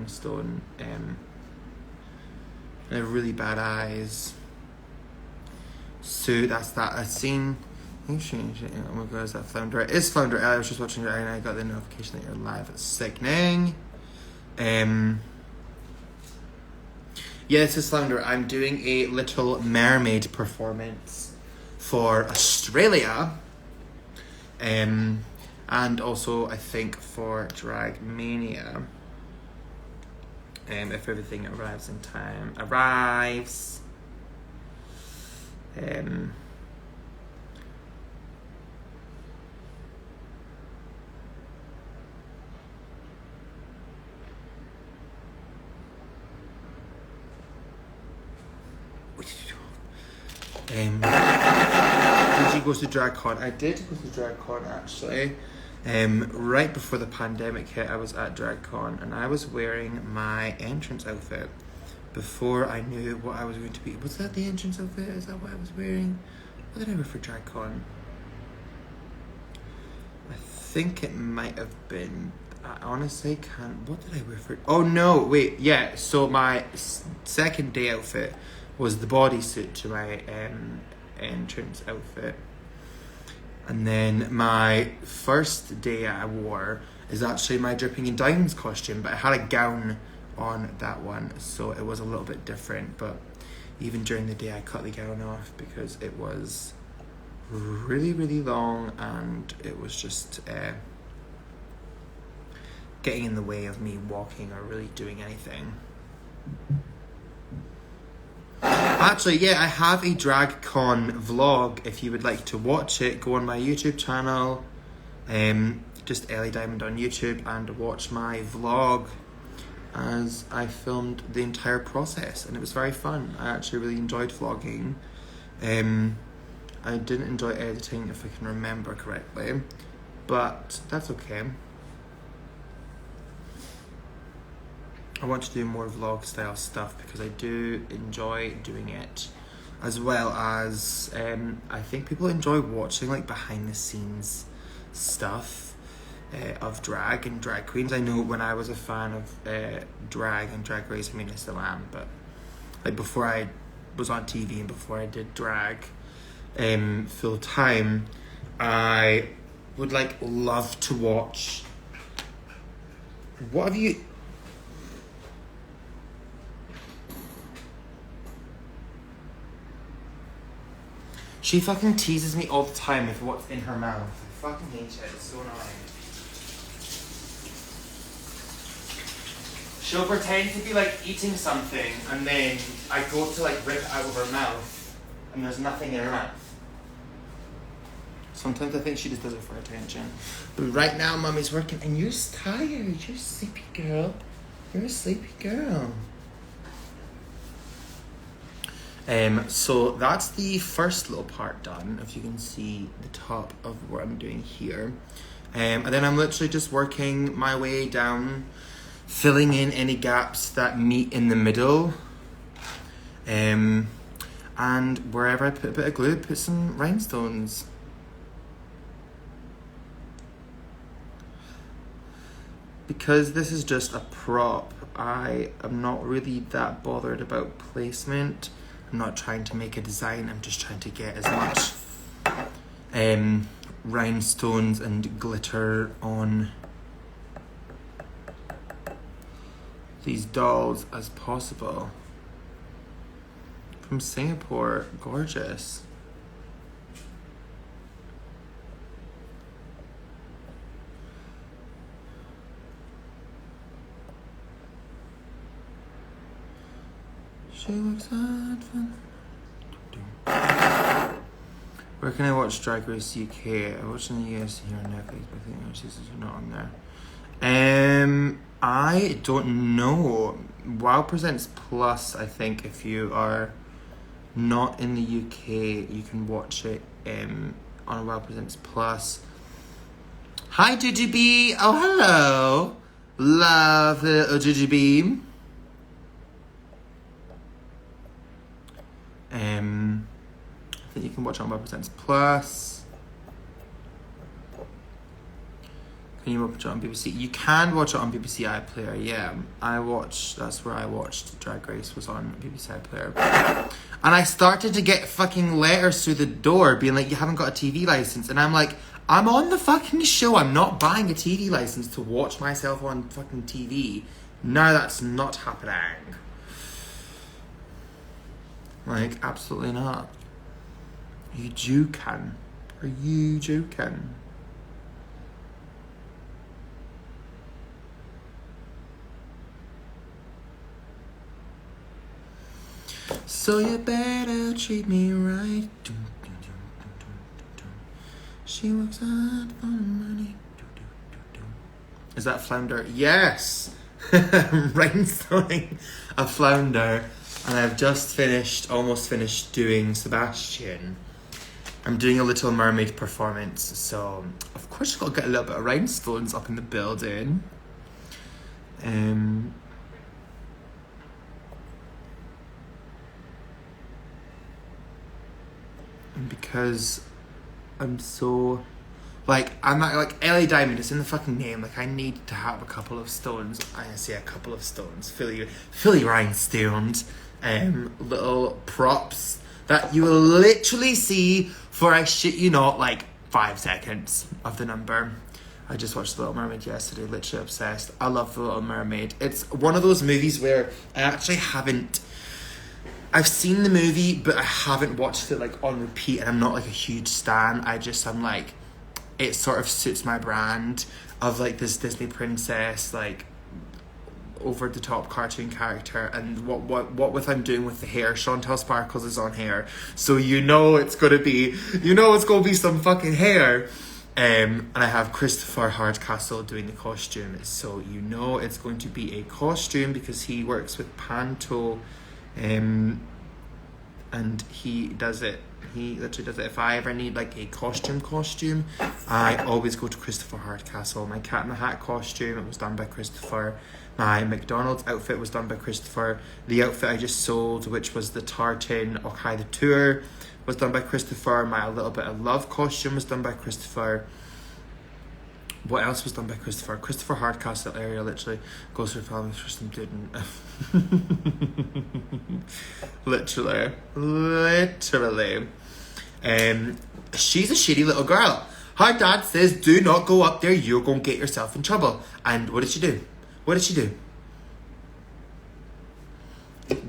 stone, and they have really bad eyes. So that's that. I've seen. Oh my god, is that Flounder? It is Flounder. I was just watching it and I got the notification that you're live. It's sickening. Yeah, this is Flounder. I'm doing a Little Mermaid performance for Australia. And also I think for Drag Mania. If everything arrives in time. Did you go to DragCon? I did go to DragCon actually. Right before the pandemic hit, I was at DragCon and I was wearing my entrance outfit before I knew what I was going to be. Was that the entrance outfit? Is that what I was wearing? What did I wear for DragCon? I think it might have been. I honestly can't. What did I wear for? Oh no! Wait, yeah. So my second day outfit was the bodysuit to my entrance outfit. And then my first day I wore is actually my Dripping in Diamonds costume, but I had a gown on that one, so it was a little bit different. But even during the day I cut the gown off because it was really, really long and it was just getting in the way of me walking or really doing anything. Actually, yeah, I have a DragCon vlog. If you would like to watch it, go on my YouTube channel, just Ellie Diamond on YouTube, and watch my vlog as I filmed the entire process, and it was very fun. I actually really enjoyed vlogging. I didn't enjoy editing, if I can remember correctly, but that's okay. I want to do more vlog style stuff because I do enjoy doing it, as well as I think people enjoy watching like behind the scenes stuff of drag and drag queens. I know when I was a fan of drag and Drag Race, I mean I still am, but like before I was on TV and before I did drag full time, I would like love to watch. What have you? She fucking teases me all the time with what's in her mouth. I fucking hate it. It's so annoying. She'll pretend to be like eating something and then I go to like rip it out of her mouth and there's nothing in her mouth. Sometimes I think she just does it for attention. But right now Mummy's working and you're tired. You're a sleepy girl. You're a sleepy girl. So that's the first little part done, if you can see the top of what I'm doing here. And then I'm literally just working my way down, filling in any gaps that meet in the middle. And wherever I put a bit of glue, put some rhinestones. Because this is just a prop, I am not really that bothered about placement. I'm not trying to make a design, I'm just trying to get as much rhinestones and glitter on these dolls as possible. From Singapore, gorgeous. She looks sad fun. Where can I watch Drag Race UK? I watch in the US here on Netflix, but I think our seasons are not on there. I don't know. WoW Presents Plus, I think if you are not in the UK, you can watch it on WoW Presents Plus. Hi Jujubee! Oh hello! Love little Jujubee. I think you can watch it on WoW Presents Plus. Can you watch it on BBC? You can watch it on BBC iPlayer, yeah. That's where I watched Drag Race, was on BBC iPlayer. And I started to get fucking letters through the door being like, you haven't got a TV license. And I'm like, I'm on the fucking show. I'm not buying a TV license to watch myself on fucking TV. No, that's not happening. Like, absolutely not. Are you joking? Are you joking? So you better treat me right. She works hard for the money. Is that Flounder? Yes! Rhinestoning a Flounder. And I've just almost finished doing Sebastian. I'm doing a Little Mermaid performance, so of course you've got to get a little bit of rhinestones up in the building. Because I'm so, like, I'm not, like, Ellie Diamond, it's in the fucking name. Like, I need to have a couple of stones. I say a couple of stones, fully rhinestoned, little props that you will literally see for, I shit you not, like 5 seconds of the number. I just watched The Little Mermaid yesterday, literally obsessed. I love The Little Mermaid. It's one of those movies where I actually I've seen the movie, but I haven't watched it like on repeat, and I'm not like a huge stan. I'm like, it sort of suits my brand of like this Disney princess, like over the top cartoon character, and what with I'm doing with the hair. Chantal Sparkles is on hair, so it's gonna be some fucking hair. And I have Christopher Hardcastle doing the costume, so it's going to be a costume because he works with Panto. And he does it. He literally does it. If I ever need like a costume, I always go to Christopher Hardcastle. My Cat in the Hat costume, it was done by Christopher. My McDonald's outfit was done by Christopher. The outfit I just sold, which was the tartan Okay the Tour, was done by Christopher. My A Little Bit of Love costume was done by Christopher. What else was done by Christopher? Christopher Hardcastle area literally goes through filming for some dude. Literally. She's a shitty little girl. Her dad says, do not go up there, you're going to get yourself in trouble. And what did she do?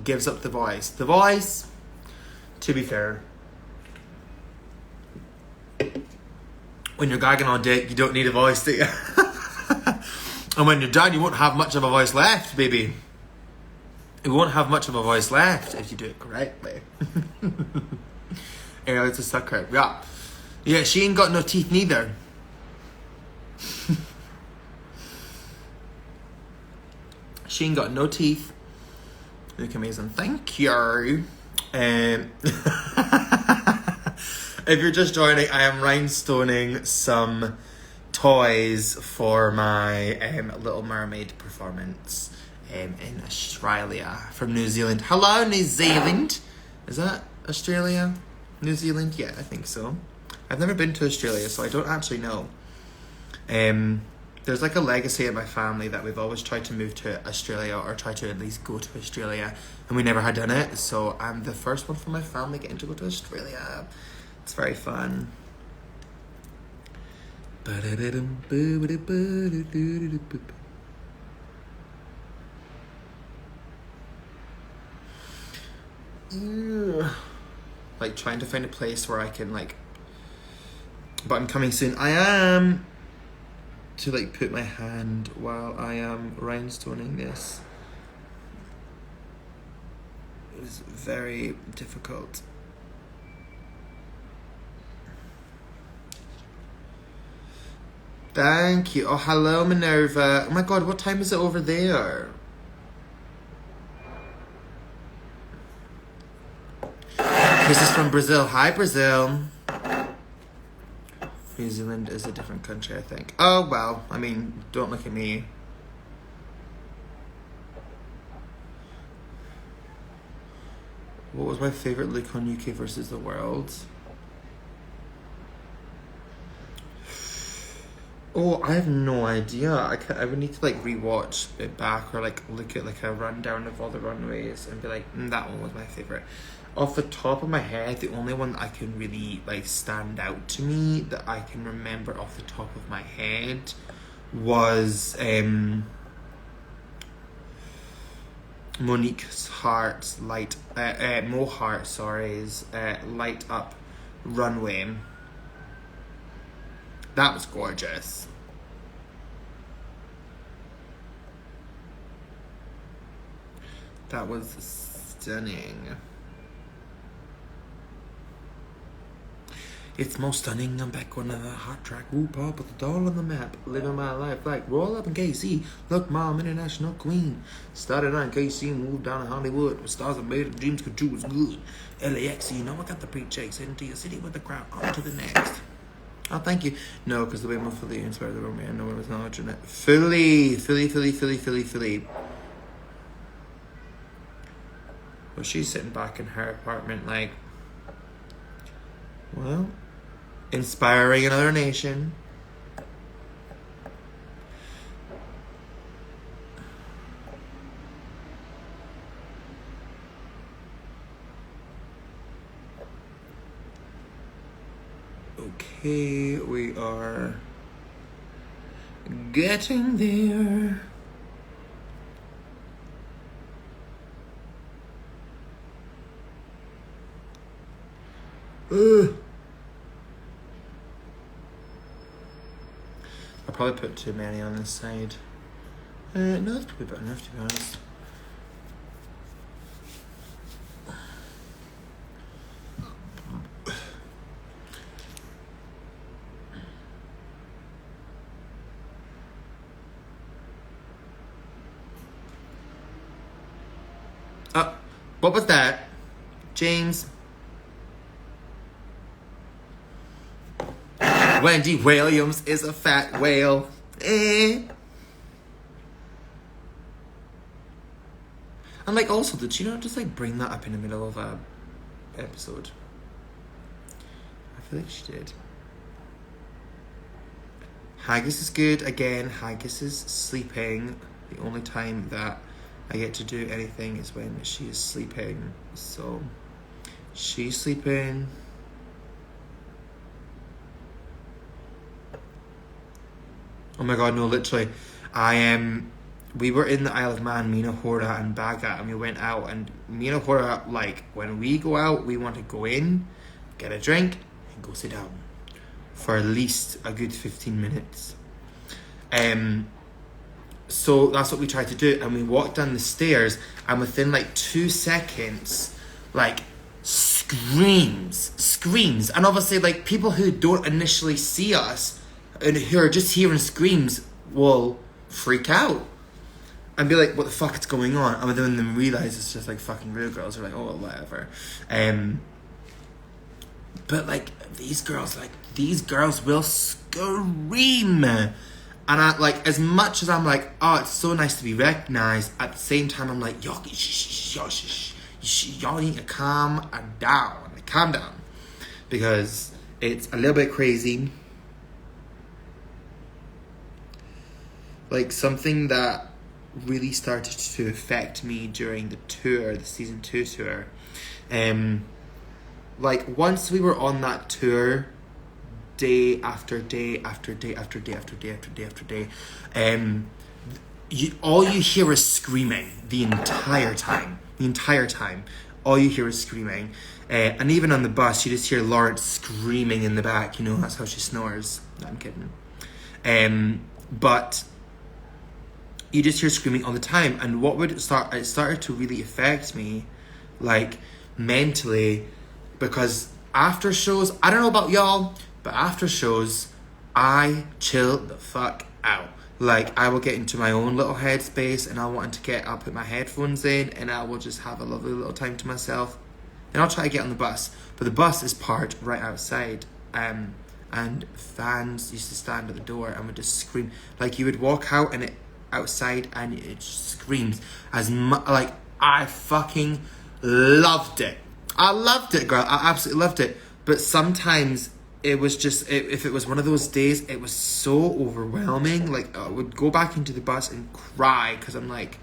Gives up the voice. The voice, to be fair, when you're gagging on dick, you don't need a voice, do you? And when you're done, you won't have much of a voice left, baby. You won't have much of a voice left if you do it correctly. It's a sucker. Yeah, she ain't got no teeth neither. She ain't got no teeth. Look amazing. Thank you. If you're just joining, I am rhinestoning some toys for my Little Mermaid performance in Australia from New Zealand. Hello, New Zealand. Is that Australia? New Zealand? Yeah, I think so. I've never been to Australia, so I don't actually know. There's like a legacy in my family that we've always tried to move to Australia, or try to at least go to Australia, and we never had done it. So I'm the first one from my family getting to go to Australia. It's very fun. Like trying to find a place where I can like, but I'm coming soon. I am to like put my hand while I am rhinestoning this. It was very difficult. Thank you. Oh, hello, Minerva. Oh my god, what time is it over there? This is from Brazil. Hi, Brazil. New Zealand is a different country, I think. Oh, well, I mean, don't look at me. What was my favourite look on UK versus the world? Oh, I have no idea. I would need to like rewatch it back or like look at like a rundown of all the runways and be like, that one was my favorite. Off the top of my head, the only one I can really like stand out to me that I can remember off the top of my head was Monique Hart's Light Up runway. That was gorgeous. That was stunning. It's most stunning. I'm back on the hot track. Whoop up with the doll on the map. Living my life like roll up in KC. Look, mom, international queen. Started on KC, moved down to Hollywood. With stars that made dreams come true. Was good. LAX, you know I got the pre-checks. Into your city with the crowd. On to the next. Oh, thank you. No, because the way more fully inspired the romance. No one was acknowledging it. Fully. Well, she's sitting back in her apartment like, well, inspiring another nation. Okay, we are getting there. I'll probably put too many on this side. No, that's probably about enough to be honest. What was that? James? Wendy Williams is a fat whale. I'm like, also, did she not just like bring that up in the middle of a episode? I feel like she did. Haggis is good. Again, Haggis is sleeping. The only time that I get to do anything is when she is sleeping. So, she's sleeping. Oh my god, no, literally. We were in the Isle of Man, me and Ahura and Baga, and we went out, and me and Ahura, like, when we go out, we want to go in, get a drink, and go sit down for at least a good 15 minutes. So that's what we tried to do, and we walked down the stairs, and within like 2 seconds, like, screams, and obviously, like, people who don't initially see us, and who are just hearing screams, will freak out and be like, what the fuck is going on? And then they realize it's just like fucking real girls. They're like, oh, whatever. But like, these girls will scream. And I, like, as much as I'm like, oh, it's so nice to be recognized, at the same time I'm like, y'all need to calm down, because it's a little bit crazy. Like, something that really started to affect me during the tour, the season 2 tour. Like, once we were on that tour, day after day after day after day after day after day after day, all you hear is screaming the entire time. All you hear is screaming. And even on the bus, you just hear Lawrence screaming in the back. You know, that's how she snores. No, I'm kidding. But you just hear screaming all the time. And it started to really affect me, like, mentally, because after shows, I don't know about y'all, but after shows, I chill the fuck out. Like, I will get into my own little headspace, and I'll put my headphones in, and I will just have a lovely little time to myself. Then I'll try to get on the bus, but the bus is parked right outside, and fans used to stand at the door and would just scream. Like, you would walk out and outside and it screams like, I fucking loved it. I loved it, girl. I absolutely loved it. But sometimes it was just, if it was one of those days, it was so overwhelming. Like, I would go back into the bus and cry because I'm like,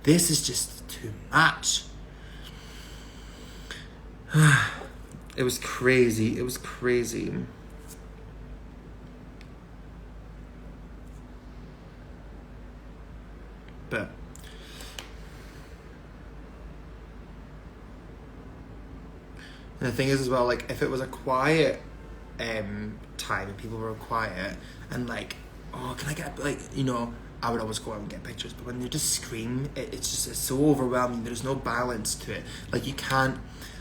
this is just too much. It was crazy. It was crazy. But and the thing is as well, like, if it was a quiet time and people were quiet and like, oh, can I get, like, you know, I would always go out and get pictures. But when they just scream, it's so overwhelming. There's no balance to it. Like, you can't,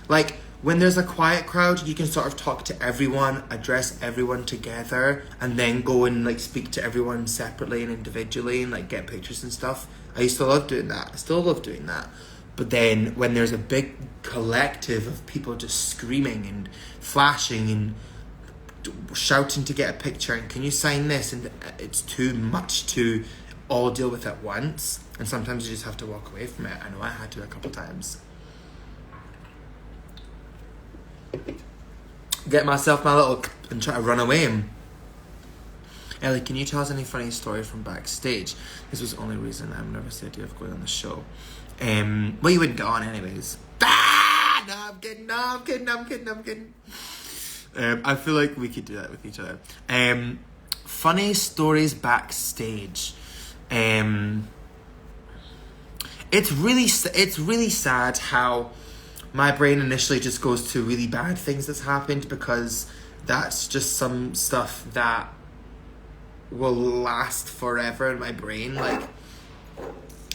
like, when there's a quiet crowd, you can sort of talk to everyone, address everyone together, and then go and like speak to everyone separately and individually and like get pictures and stuff. I used to love doing that. I still love doing that. But then when there's a big collective of people just screaming and flashing and shouting to get a picture and can you sign this, and it's too much to all deal with at once, and sometimes you just have to walk away from it. I know I had to a couple times. Get myself my little and try to run away. Ellie, can you tell us any funny stories from backstage? This was the only reason I'm nervous the idea of going on the show. Well, you wouldn't go on anyways. No, I'm kidding. I feel like we could do that with each other. Funny stories backstage. It's really sad how my brain initially just goes to really bad things that's happened, because that's just some stuff that will last forever in my brain. Like,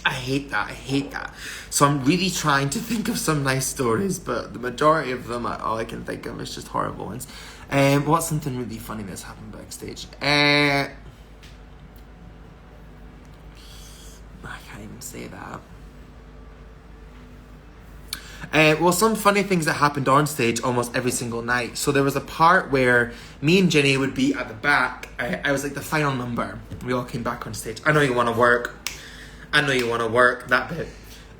I hate that. So I'm really trying to think of some nice stories, but the majority of them, all I can think of is just horrible ones. What's something really funny that's happened backstage? I can't even say that. Well, some funny things that happened on stage almost every single night. So there was a part where me and Jenny would be at the back. I was like the final number. We all came back on stage. I know you want to work, that bit.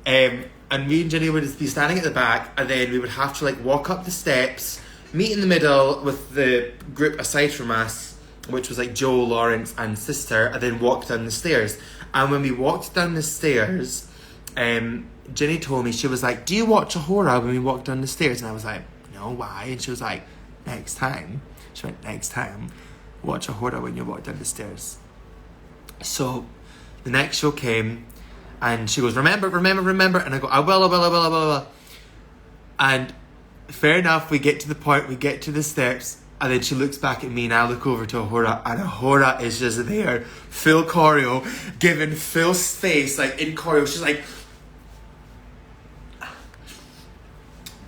And me and Jenny would just be standing at the back, and then we would have to like walk up the steps, meet in the middle with the group aside from us, which was like Joe, Lawrence and sister, and then walk down the stairs. And when we walked down the stairs, Jenny told me, she was like, do you watch a horror when we walk down the stairs? And I was like, no, why? And she was like, next time. She went, next time, watch a horror when you walk down the stairs. So the next show came, and she goes, remember. And I go, I will. And fair enough, we get to the point, we get to the steps, and then she looks back at me, and I look over to Ahura, and Ahura is just there, full choreo, giving full space, like in choreo. She's like,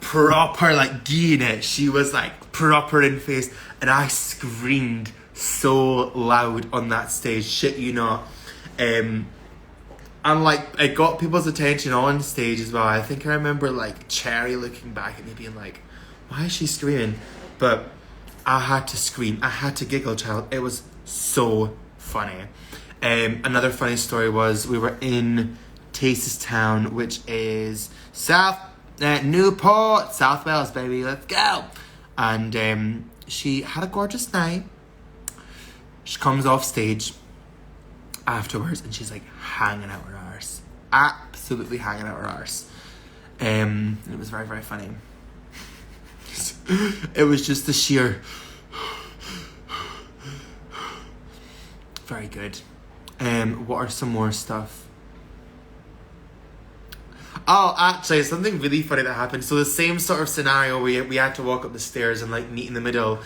proper like geeing it. She was like proper in face, and I screamed so loud on that stage, shit you not. And like, it got people's attention on stage as well. I think I remember like Cherry looking back at me being like, why is she screaming? But I had to scream, I had to giggle, child. It was so funny. Another funny story was, we were in Town, which is Newport, South Wales, baby, let's go. And she had a gorgeous night. She comes off stage afterwards, and she's like hanging out her arse, absolutely hanging out her arse. And it was very, very funny. It was just the sheer very good. What are some more stuff? Oh, actually, something really funny that happened. So the same sort of scenario, we had to walk up the stairs and like meet in the middle.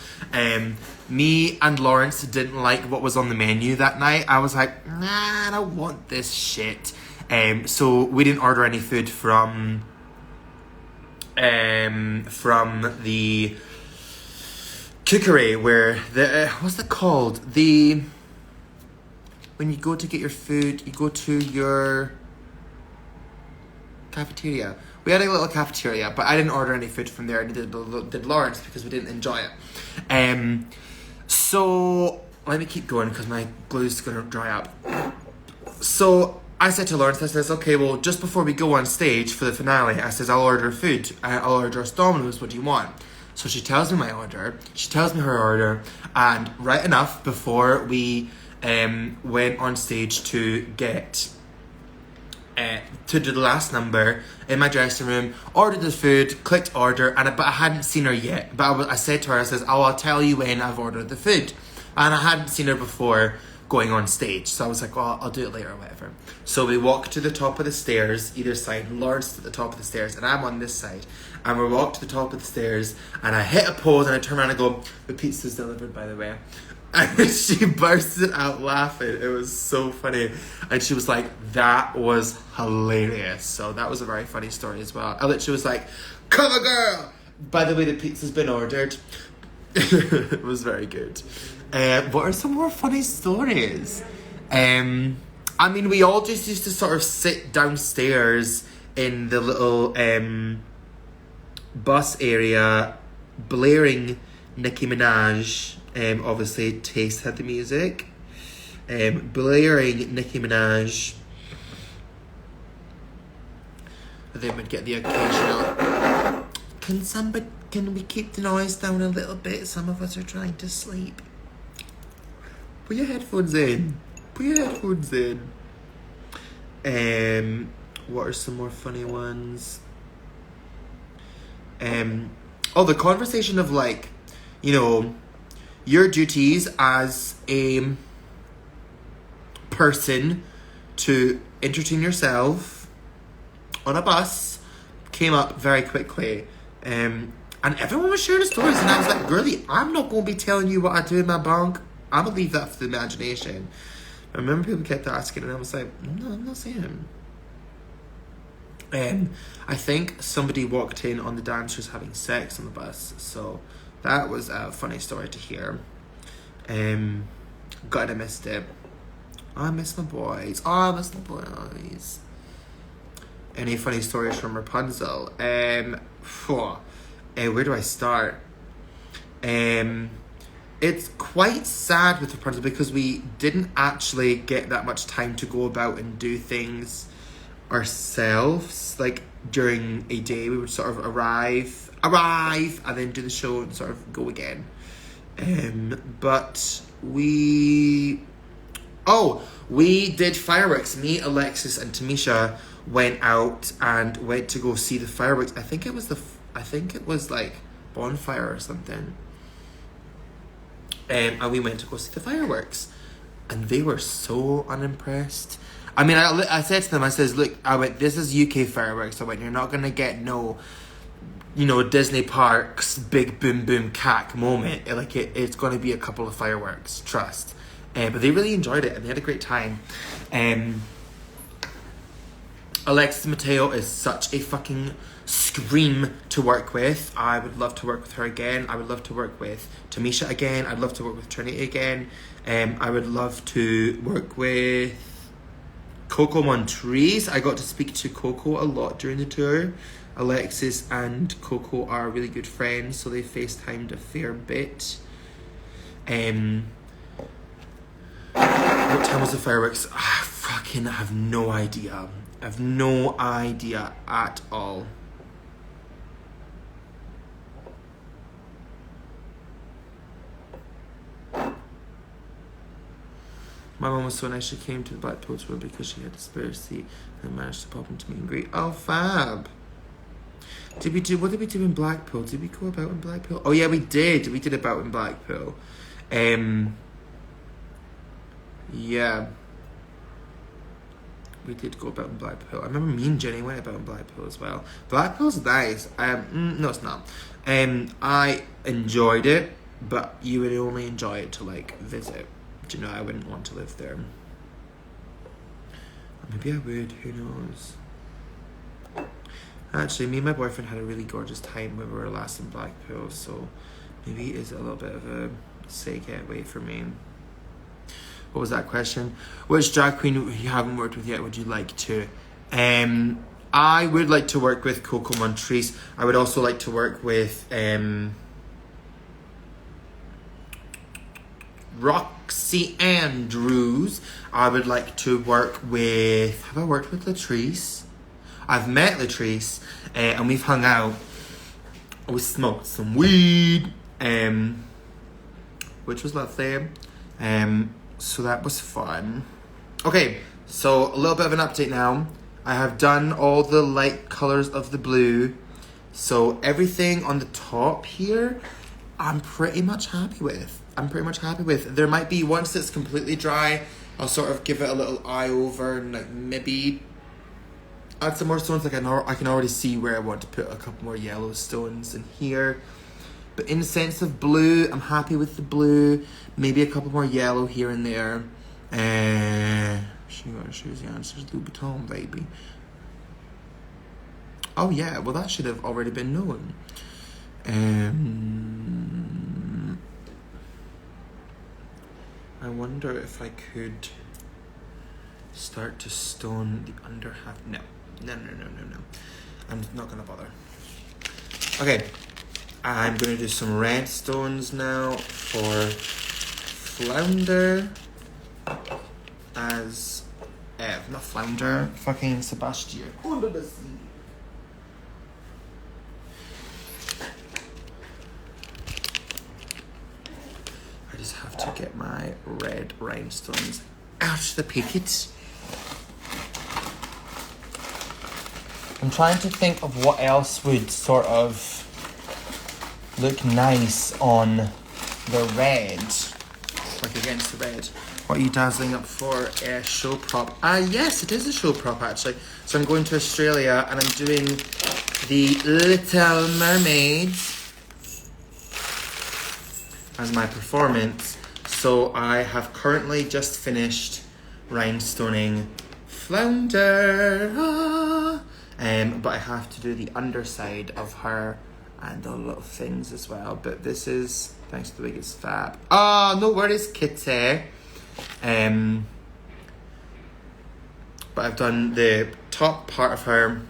Me and Lawrence didn't like what was on the menu that night. I was like, nah, I don't want this shit. So we didn't order any food from the cookery, where the what's that called? When you go to get your food, you go to your cafeteria. We had a little cafeteria, but I didn't order any food from there. Neither did Lawrence, because we didn't enjoy it. So let me keep going, because my glue's gonna dry up. So I said to Lawrence, I says, okay, well, just before we go on stage for the finale, I says, I'll order food. I'll order us Domino's. What do you want? So she tells me my order. She tells me her order. And right enough, before we went on stage to get... to do the last number in my dressing room, ordered the food, clicked order, but I hadn't seen her yet. But I said to her, I says, oh, I'll tell you when I've ordered the food. And I hadn't seen her before going on stage. So I was like, well, I'll do it later or whatever. So we walk to the top of the stairs, either side. Lauren's at the top of the stairs and I'm on this side. And we walk to the top of the stairs and I hit a pause and I turn around and go, the pizza's delivered, by the way. And she bursted out laughing. It was so funny. And she was like, that was hilarious. So that was a very funny story as well. I literally was like, come on, girl. By the way, the pizza's been ordered. It was very good. What are some more funny stories? I mean, we all just used to sort of sit downstairs in the little bus area, blaring Nicki Minaj. Obviously, Taste had the music. Blaring Nicki Minaj. And then we'd get the occasional... Can we keep the noise down a little bit? Some of us are trying to sleep. Put your headphones in. Put your headphones in. What are some more funny ones? The conversation of like, you know, your duties as a person to entertain yourself on a bus came up very quickly. And everyone was sharing stories and I was like, girlie, I'm not going to be telling you what I do in my bunk. I'm going to leave that for the imagination. I remember people kept asking and I was like, no, I'm not saying. I think somebody walked in on the dancers having sex on the bus. So that was a funny story to hear. God, I missed it. Oh, I miss my boys. Oh, I miss my boys. Any funny stories from Rapunzel? Where do I start? It's quite sad with Rapunzel because we didn't actually get that much time to go about and do things ourselves. Like during a day, we would sort of arrive, and then do the show and sort of go again. But we did fireworks. Me, Alexis, and Tamisha went out and went to go see the fireworks. I think it was like bonfire or something. And we went to go see the fireworks, and they were so unimpressed. I mean, I said to them, I says, look, this is UK fireworks. I went, you're not gonna get no, you know, Disney parks big boom boom cack moment. It's gonna be a couple of fireworks, trust. But they really enjoyed it and they had a great time. Alexis Mateo is such a fucking scream to work with. I would love to work with her again. I would love to work with Tamisha again. I'd love to work with Trinity again. I would love to work with Coco Montrese. I got to speak to Coco a lot during the tour. Alexis and Coco are really good friends, so they FaceTimed a fair bit. What time was the fireworks? I fucking have no idea. I have no idea at all. My mom was so nice. She came to the Blackpool tour because she had a spare seat and managed to pop into meet and greet. Oh, fab. What did we do in Blackpool? Did we go about in Blackpool? Oh, yeah, we did. We did about in Blackpool. Yeah. We did go about in Blackpool. I remember me and Jenny went about in Blackpool as well. Blackpool's nice. No, it's not. I enjoyed it, but you would only enjoy it to, like, visit. Do you know, I wouldn't want to live there. Or maybe I would, who knows. Actually, me and my boyfriend had a really gorgeous time when we were last in Blackpool, so maybe it is a little bit of a say getaway for me. What was that question? Which drag queen you haven't worked with yet would you like to? I would like to work with Coco Montrese. I would also like to work with Roxy Andrews. I would like to work with... Have I worked with Latrice? I've met Latrice and we've hung out. We smoked some weed, which was lovely. So that was fun. Okay, so a little bit of an update now. I have done all the light colors of the blue. So everything on the top here, I'm pretty much happy with. There might be, once it's completely dry, I'll sort of give it a little eye over and like maybe add some more stones. Like I can already see where I want to put a couple more yellow stones in here. But in the sense of blue, I'm happy with the blue. Maybe a couple more yellow here and there. She gotta choose the answers. Louis Vuitton, baby. Oh yeah, well that should have already been known. I wonder if I could start to stone the under half. No. I'm not gonna bother. Okay, I'm gonna do some red stones now for Flounder as not Flounder, fucking Sebastian. Under the sea. I just have to get my red rhinestones out of the packet. I'm trying to think of what else would sort of look nice on the red, like against the red. What are you dazzling up for? A show prop? Yes, it is a show prop actually. So I'm going to Australia and I'm doing the Little Mermaid as my performance. So I have currently just finished rhinestoning Flounder. But I have to do the underside of her and the little things as well. But this is thanks to the wig, it's fab. Oh, no worries, kitty. But I've done the top part of her.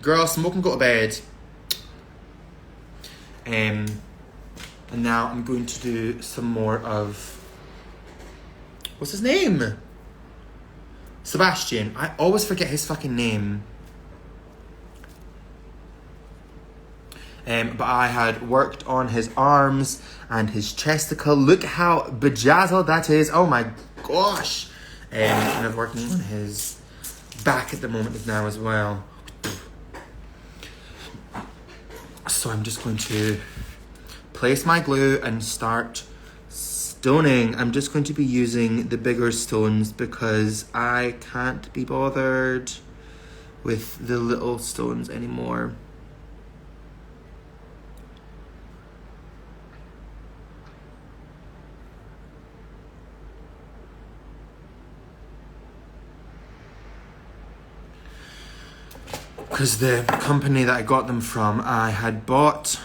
Girl, smoke and go to bed. And now I'm going to do some more of, what's his name? Sebastian. I always forget his fucking name. But I had worked on his arms and his chesticle. Look how bejazzled that is. Oh my gosh. And I'm working on his back at the moment now as well. So I'm just going to place my glue and start stoning. I'm just going to be using the bigger stones because I can't be bothered with the little stones anymore. Because the company that I got them from, I had bought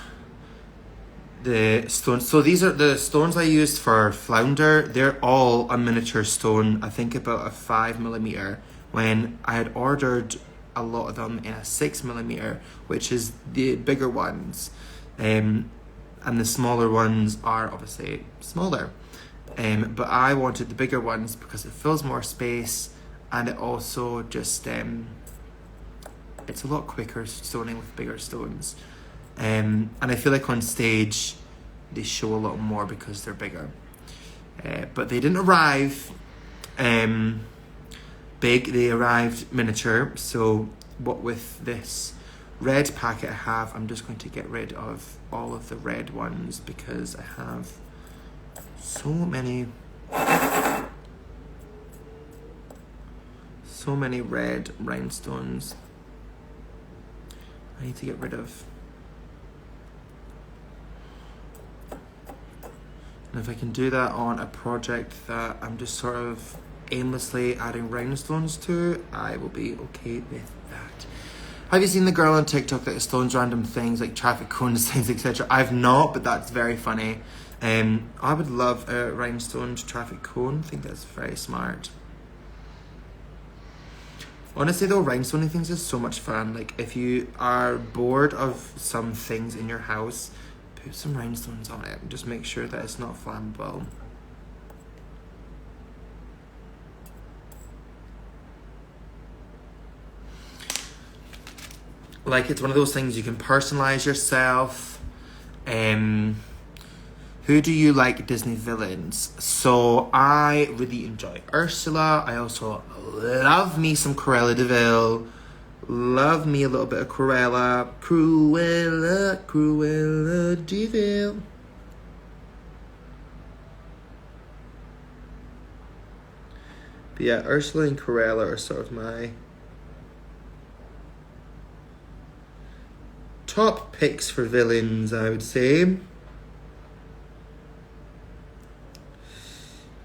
the stones. So these are the stones I used for Flounder. They're all a miniature stone, I think about a 5mm, when I had ordered a lot of them in a 6mm, which is the bigger ones. And the smaller ones are obviously smaller. But I wanted the bigger ones because it fills more space and it also just it's a lot quicker stoning with bigger stones. And I feel like on stage they show a lot more because they're bigger. But they didn't arrive big, they arrived miniature. So what with this red packet I have, I'm just going to get rid of all of the red ones because I have so many red rhinestones I need to get rid of. And if I can do that on a project that I'm just sort of aimlessly adding rhinestones to, I will be okay with that. Have you seen the girl on TikTok that stones random things like traffic cones, things, etc.? I've not, but that's very funny. I would love a rhinestoned traffic cone. I think that's very smart. Honestly though, rhinestoning things is so much fun. Like if you are bored of some things in your house, put some rhinestones on it. Just make sure that it's not flammable. Like, it's one of those things you can personalize yourself. Who do you like Disney villains? So I really enjoy Ursula. I also love me some Cruella de Vil. Love me a little bit of Cruella. Cruella de Vil. But yeah, Ursula and Cruella are sort of my top picks for villains, I would say.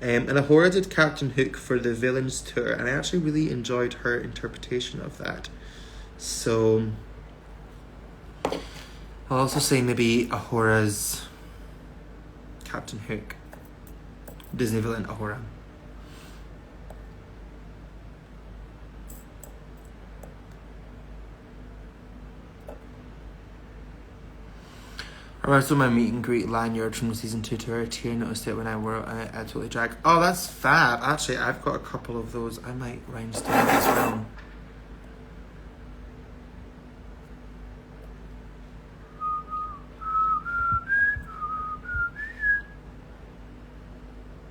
And Ahura did Captain Hook for the Villains Tour, and I actually really enjoyed her interpretation of that. So I'll also say maybe Ahura's Captain Hook. Disney villain Ahura. I also my meet and greet lanyard from season 2 to her tier. Noticed it when I wore it. I totally drag. Oh, that's fab. Actually, I've got a couple of those. I might rhinestone as well.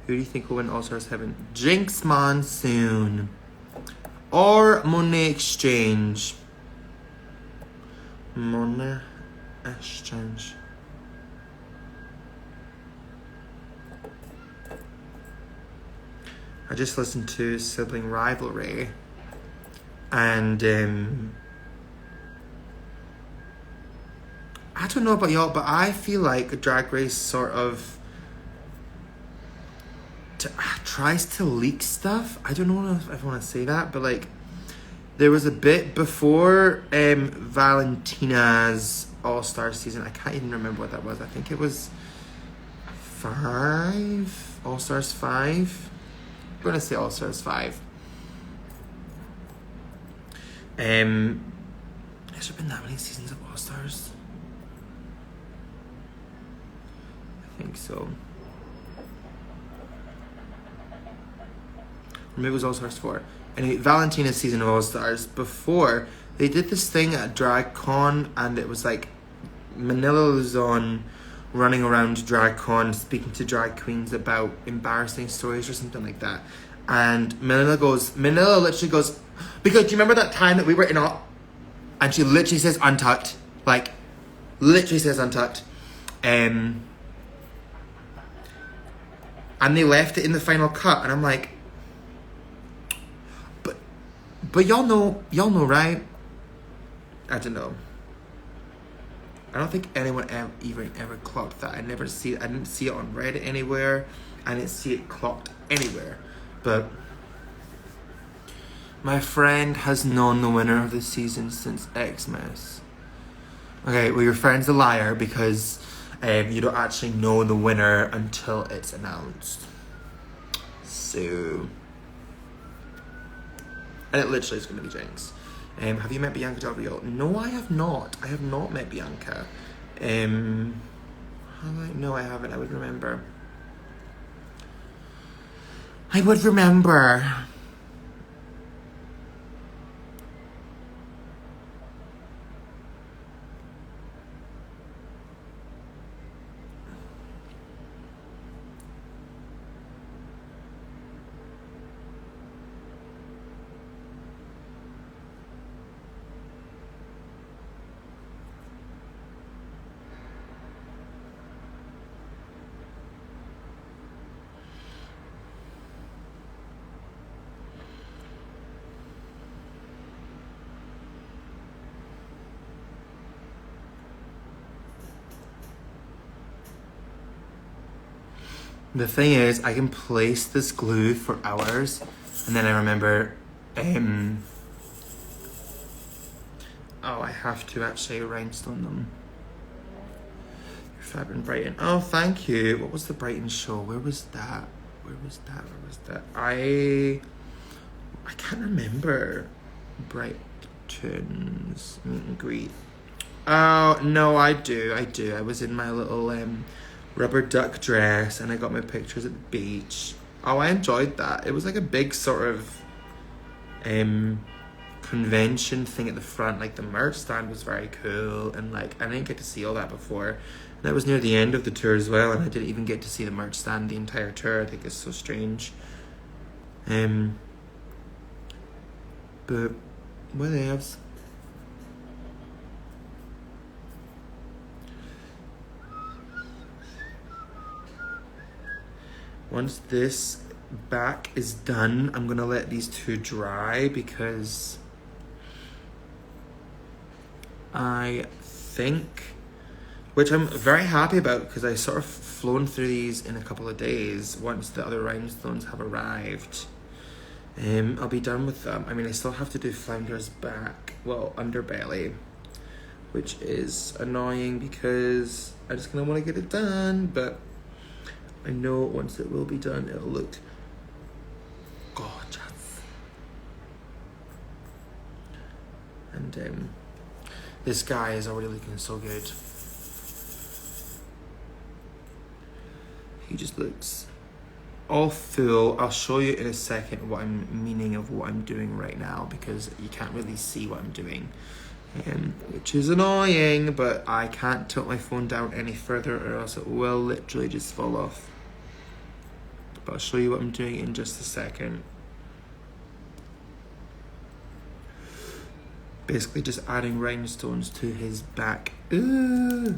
Who do you think will win All Stars Heaven? Jinx Monsoon or Monet Exchange? Monet Exchange. I just listened to Sibling Rivalry, and I don't know about y'all, but I feel like Drag Race sort of tries to leak stuff. I don't know if I want to say that, but like there was a bit before Valentina's All-Star season. I can't even remember what that was. I think it was 5 All-Stars 5. I'm gonna say All-Stars 5. Has there been that many seasons of All-Stars? I think so. Maybe it was All-Stars 4. Anyway, Valentina's season of All-Stars, before, they did this thing at DragCon, and it was like Manila Luzon running around DragCon speaking to drag queens about embarrassing stories or something like that. And Manila literally goes, because do you remember that time that we were in all, and she literally says untucked, like literally says untucked. And they left it in the final cut, and I'm like, but y'all know, right? I don't know. I don't think anyone ever clocked that. I didn't see it on Reddit anywhere. I didn't see it clocked anywhere. But my friend has known the winner of the season since Xmas. Okay, well, your friend's a liar because you don't actually know the winner until it's announced. So, and it literally is going to be Jinx. Have you met Bianca Del Rio? No, I have not. I have not met Bianca. No, I haven't. I would remember. The thing is, I can place this glue for hours, and then I remember, oh, I have to actually rhinestone them. You're fab in Brighton. Oh, thank you. What was the Brighton show? Where was that? I can't remember Brighton's meet and greet. Oh, no, I do. I was in my little, rubber duck dress, and I got my pictures at the beach. Oh, I enjoyed that. It was like a big sort of convention thing at the front, like the merch stand was very cool, and like I didn't get to see all that before. And that was near the end of the tour as well, and I didn't even get to see the merch stand the entire tour. I think it's so strange. But whatevs. Once this back is done, I'm gonna let these two dry because I think, which I'm very happy about because I sort of flown through these in a couple of days once the other rhinestones have arrived. I'll be done with them. I mean, I still have to do Flounder's back, well, underbelly, which is annoying because I just kind of want to get it done, but I know once it will be done, it'll look gorgeous. And this guy is already looking so good. He just looks all full. I'll show you in a second what I'm meaning of what I'm doing right now because you can't really see what I'm doing, which is annoying, but I can't tilt my phone down any further or else it will literally just fall off. But I'll show you what I'm doing in just a second. Basically just adding rhinestones to his back. Ooh.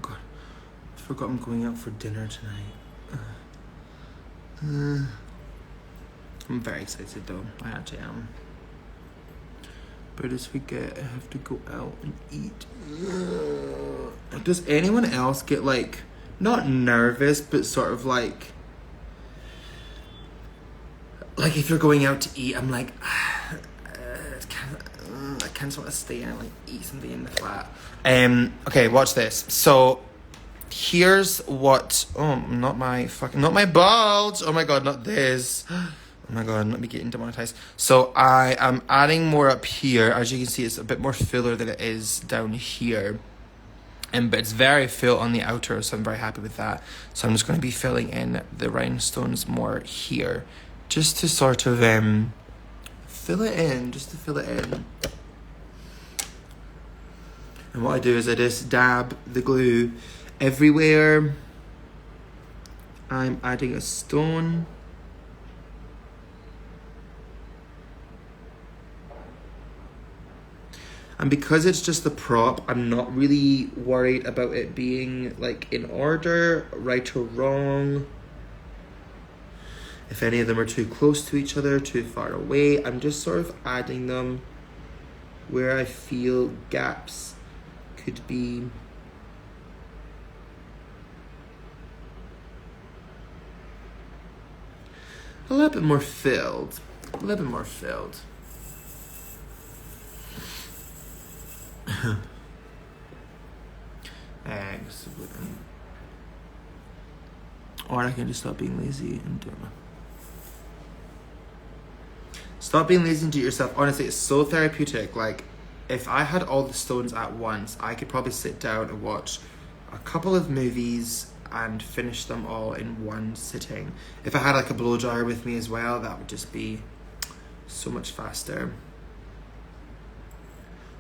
God, I forgot I'm going out for dinner tonight. I'm very excited though, I actually am. But I just forget I have to go out and eat. Does anyone else get like, not nervous, but sort of like if you're going out to eat, I'm like, I kind of want to stay and like eat something in the flat. Okay, watch this. So here's what, not my bulge. Oh my god, not this. Oh my god, let me get demonetized. So I am adding more up here. As you can see, it's a bit more fuller than it is down here. But it's very full on the outer, so I'm very happy with that. So I'm just going to be filling in the rhinestones more here. Just to sort of fill it in, And what I do is I just dab the glue everywhere I'm adding a stone. And because it's just the prop, I'm not really worried about it being like in order, right or wrong. If any of them are too close to each other, too far away, I'm just sort of adding them where I feel gaps could be. A little bit more filled. Or I can just stop being lazy and do it. Stop being lazy and do it yourself. Honestly, it's so therapeutic. Like, if I had all the stones at once, I could probably sit down and watch a couple of movies and finish them all in one sitting. If I had like a blow dryer with me as well, that would just be so much faster.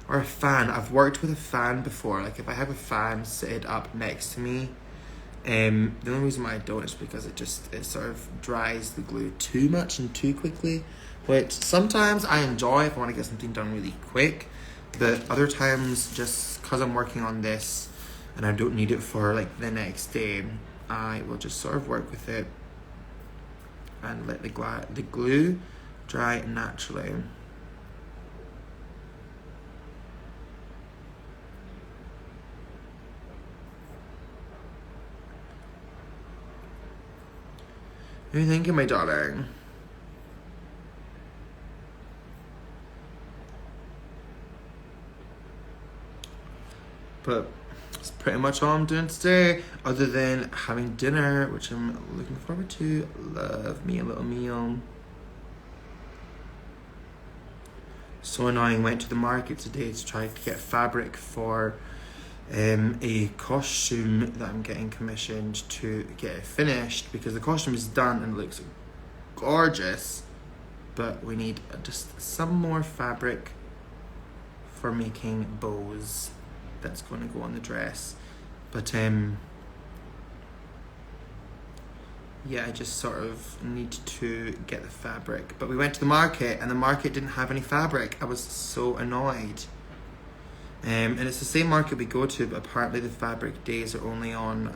Or a fan. I've worked with a fan before. Like if I have a fan sit up next to me, the only reason why I don't is because it sort of dries the glue too much and too quickly, which sometimes I enjoy if I want to get something done really quick, but other times, just because I'm working on this and I don't need it for like the next day, I will just sort of work with it and let the glue dry naturally. What are you thinking, my darling? But That's pretty much all I'm doing today, other than having dinner, which I'm looking forward to. Love me a little meal. So annoying. Went to the market today to try to get fabric for a costume that I'm getting commissioned to get it finished, because the costume is done and looks gorgeous, but we need just some more fabric for making bows that's going to go on the dress. But yeah, I just sort of need to get the fabric. But we went to the market and the market didn't have any fabric. I was so annoyed. And it's the same market we go to, but apparently the fabric days are only on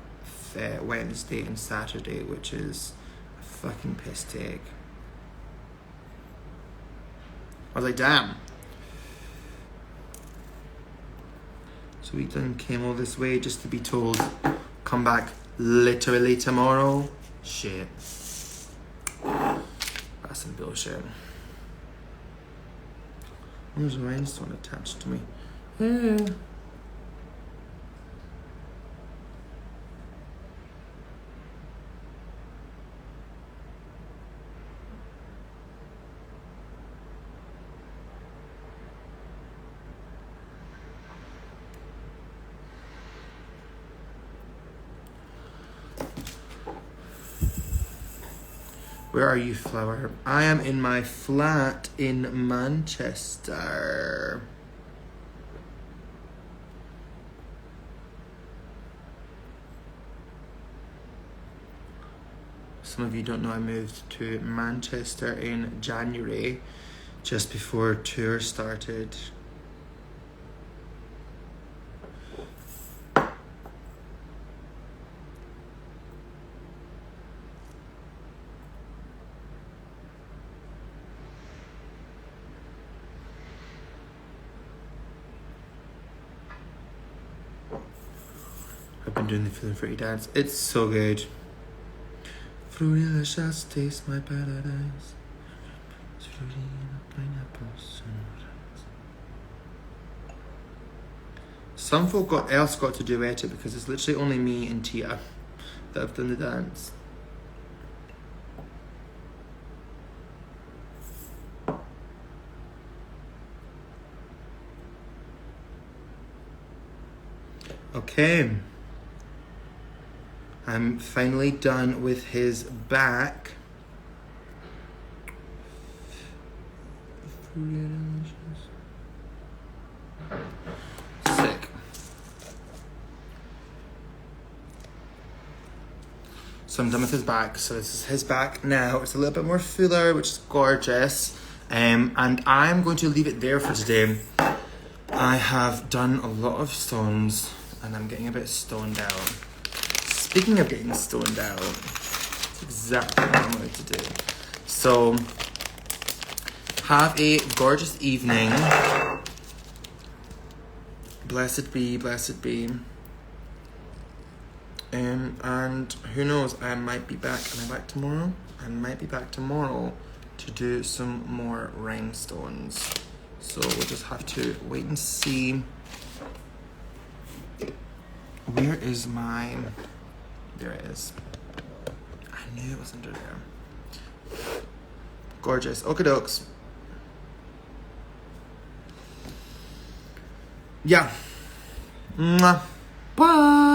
Wednesday and Saturday, which is a fucking piss take. I was like, damn. So we done came all this way just to be told, come back literally tomorrow. Shit. That's some bullshit. There's a rhinestone attached to me. Yeah. Where are you, Flower? I am in my flat in Manchester. Some of you don't know I moved to Manchester in January, just before tour started. I've been doing the Feeling Fruity dance. It's so good. Fruity delicious, taste my paradise. It's fruity in a pineapple sunrise. Some folk else got to duet it, because it's literally only me and Tia that have done the dance. Okay. I'm finally done with his back. Sick. So I'm done with his back. So this is his back now. It's a little bit more fuller, which is gorgeous. And I'm going to leave it there for today. I have done a lot of stones and I'm getting a bit stoned out. Speaking of getting stoned out, that's exactly what I'm going to do. So, have a gorgeous evening. Blessed be, blessed be. And who knows, I might be back. Am I back tomorrow? I might be back tomorrow to do some more rhinestones. So we'll just have to wait and see. Where is my... There it is. I knew it was under there. Gorgeous. Okie dokes. Yeah. Mwah. Bye.